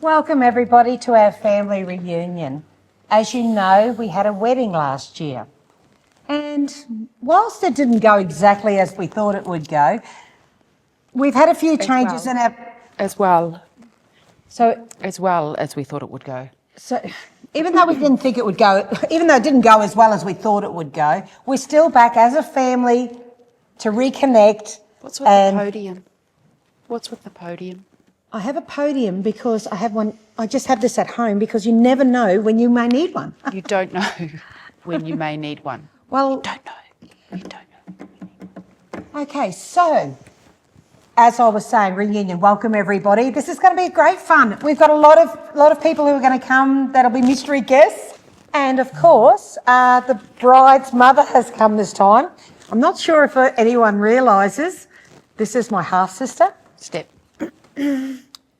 Welcome everybody to our family reunion. As you know, we had a wedding last year. And whilst it didn't go exactly as we thought it would go, we've had a few changes in our... As well So as we thought it would go. So even though we didn't think it would go, even though it didn't go as well as we thought it would go, we're still back as a family to reconnect. What's with the podium? What's with the podium? I have a podium because I have one. I just have this at home because you never know when you may need one. You don't know when you may need one. Well, You don't know. You don't know. okay, so as I was saying, reunion, welcome everybody. This is going to be great fun. We've got a lot of people who are going to come that'll be mystery guests. And of course, the bride's mother has come this time. I'm not sure if anyone realises this is my half-sister.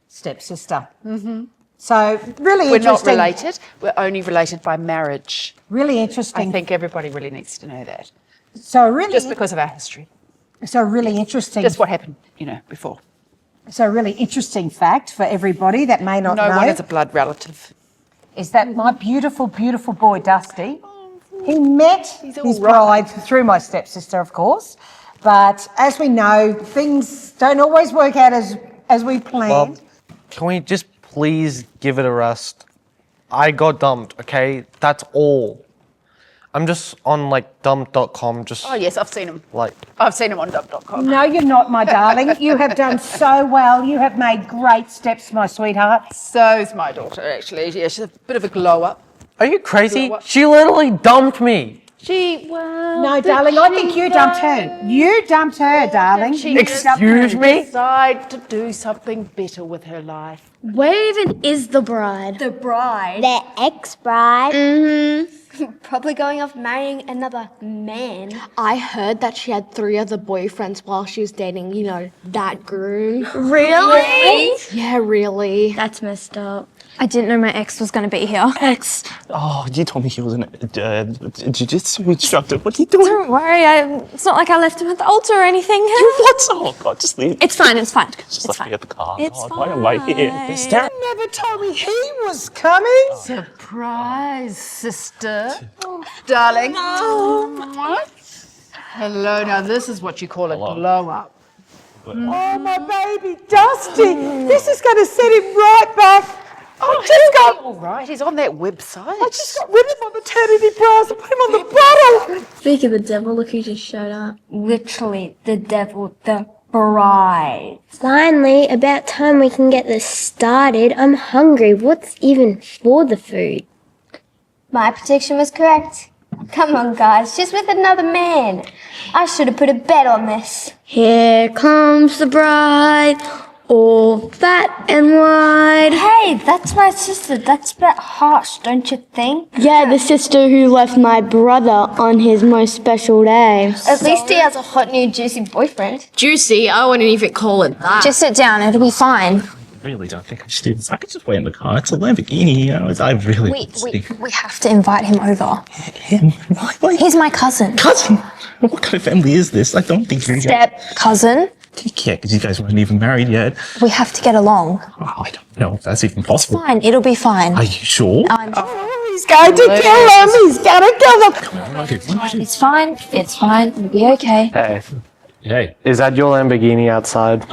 Stepsister. Mm-hmm. So really We're interesting. not related. We're only related by marriage. Really interesting. I think everybody really needs to know that. So really, Just because of our history. So really interesting. Just what happened, before. So really interesting fact for everybody that may not know. No one is a blood relative. Is that my beautiful, beautiful boy, Dusty. He met his bride through my stepsister, of course. But as we know, things don't always work out as we planned. Well, can we just please give it a rest? I got dumped, okay? That's all. I'm just on dump.com, just Oh, yes, I've seen him. like... I've seen him on dump.com. No, you're not, my darling. You have done so well. You have made great steps, my sweetheart. So's my daughter, actually. Yeah, she's a bit of a glow up. Are you crazy? She literally dumped me. No, darling, I think you dumped her. You dumped her, darling. Excuse me? Decide to do something better with her life. Where even is the bride? The bride. The ex-bride. Mm-hmm. Probably going off marrying another man. I heard that she had 3 other boyfriends while she was dating, that groom. Really? Yeah, really. That's messed up. I didn't know my ex was going to be here. Ex. Oh, you told me he was a jiu-jitsu instructor. What are you doing? Don't worry, it's not like I left him at the altar or anything. What? Oh, God, just leave. It's fine, it's fine. Just let me get the car. It's God, why am I here? It's terrible. You never told me he was coming. Surprise, sister. Darling. What? Hello, now this is what you call a glow up. Oh, my baby, Dusty. This is going to set him right back. All right, he's on that website. I just got rid of my maternity bras and put him on the bottle. Speak of the devil, look who just showed up. Literally, the devil, the bride. Finally, about time we can get this started. I'm hungry. What's even for the food? My prediction was correct. Come on, guys, she's with another man. I should have put a bet on this. Here comes the bride, all fat and wide. Hey, that's my sister. That's a bit harsh, don't you think? Yeah, the sister who left my brother on his most special day. At least he has a hot new juicy boyfriend. Juicy, I wouldn't even call it that. Just sit down, it'll be fine. I really don't think I should do this. I could just wait in the car. It's a Lamborghini, I really... We have to invite him over. Him? Why? He's my cousin. Cousin? What kind of family is this? I don't think you're... Step cousin. Yeah, because you guys weren't even married yet. We have to get along. Oh, I don't know if that's even possible. Fine, it'll be fine. Are you sure? He's going to kill him. He's going to kill him. It's fine. It's fine. It'll be okay. Hey, Hey. is that your Lamborghini outside?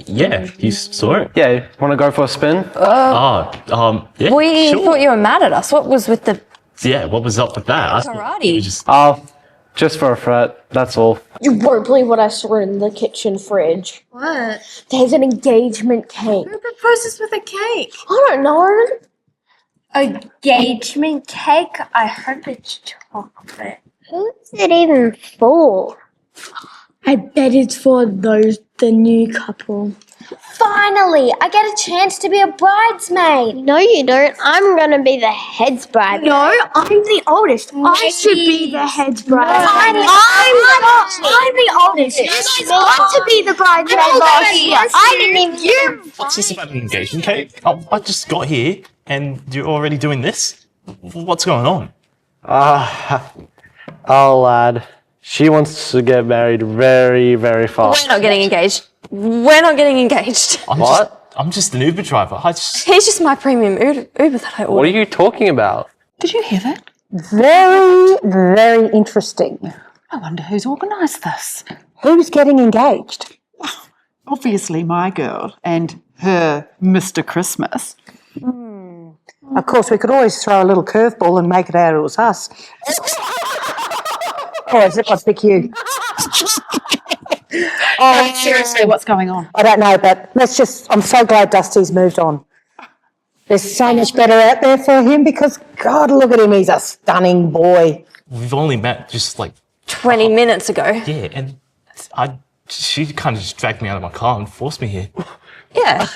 Yeah, you saw it. Yeah, want to go for a spin? Yeah, We sure. thought you were mad at us. What was with the Yeah, what was up with that? I thought you karate? just... Oh, just for a threat, that's all. You won't believe what I saw in the kitchen fridge. What? There's an engagement cake. Who proposes with a cake? I don't know. Engagement cake? I hope it's chocolate. Who's it even for? I bet it's for the new couple. Finally, I get a chance to be a bridesmaid. No, you don't. I'm gonna be the head's bride. No, I'm the oldest. I should be the head's bride. I'm the oldest. You guys ought to be the bridesmaid last year. I didn't even. You. What's this about an engagement cake? I just got here and you're already doing this? What's going on? Oh, lad. She wants to get married very, very fast. We're not getting engaged. We're not getting engaged. What? I'm just an Uber driver. He's just my premium Uber that I ordered. What are you talking about? Did you hear that? Very, very interesting. I wonder who's organised this. Who's getting engaged? Obviously my girl and her Mr. Christmas. Of course, we could always throw a little curveball and make it out it was us. Or is it must be you? Seriously, what's going on? I don't know, but I'm so glad Dusty's moved on. There's so much better out there for him because, God, look at him. He's a stunning boy. We've only met just like 20 minutes ago. yeah, and she kind of just dragged me out of my car and forced me here. Yeah.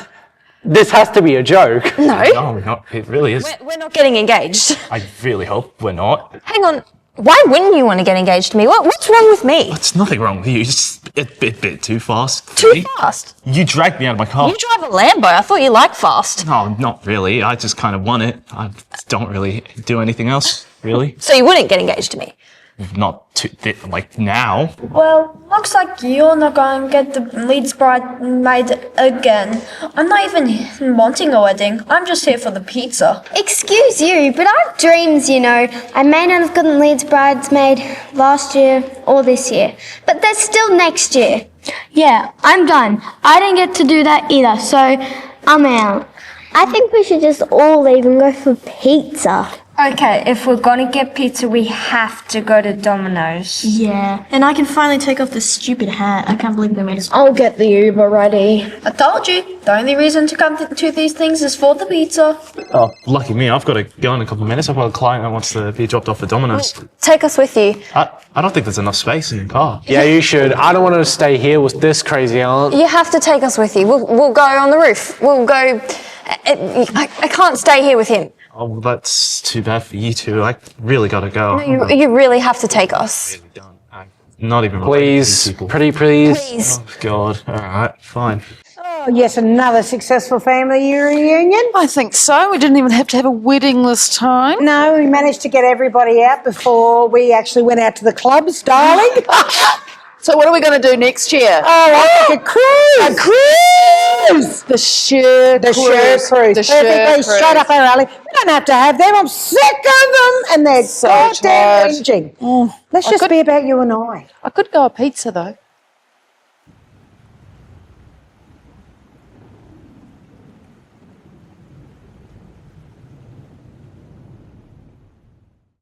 This has to be a joke. No. No, it really is. We're not getting engaged. I really hope we're not. Hang on. Why wouldn't you want to get engaged to me? What's wrong with me? There's nothing wrong with you. It's just a bit too fast. for Too me. fast. You dragged me out of my car. You drive a Lambo. I thought you liked fast. No, not really. I just kind of want it. I don't really do anything else, really. So you wouldn't get engaged to me? Not like now. Well, looks like you're not going to get the Leeds bridesmaid again. I'm not even wanting a wedding. I'm just here for the pizza. Excuse you, but I have dreams, you know. I may not have gotten Leeds bridesmaid last year or this year, but there's still next year. Yeah, I'm done. I didn't get to do that either, so I'm out. I think we should just all leave and go for pizza. Okay, if we're gonna get pizza, we have to go to Domino's. Yeah, and I can finally take off this stupid hat. I can't believe they made us. I'll get the Uber ready. I told you, the only reason to come to these things is for the pizza. Oh, lucky me. I've got to go in a couple of minutes. I've got a client that wants to be dropped off at Domino's. Take us with you. I don't think there's enough space in the car. Yeah, you should. I don't want to stay here with this crazy aunt. You have to take us with you. We'll go on the roof. We'll go... I can't stay here with him. Oh, well, that's too bad for you two. I really got to go. You really have to take us. I'm not even Please, people. pretty please. Please. Oh, God. All right, fine. Oh, yes, another successful family reunion. I think so. We didn't even have to have a wedding this time. No, we managed to get everybody out before we actually went out to the clubs, darling. So what are we going to do next year? Oh, I think a cruise! A cruise! The sheer The sheer cruise. The sheer Perfectly cruise. straight up our alley. We don't have to have them. I'm sick of them. And they're So goddamn tired. whinging. Let's just be about you and I. I could go a pizza though.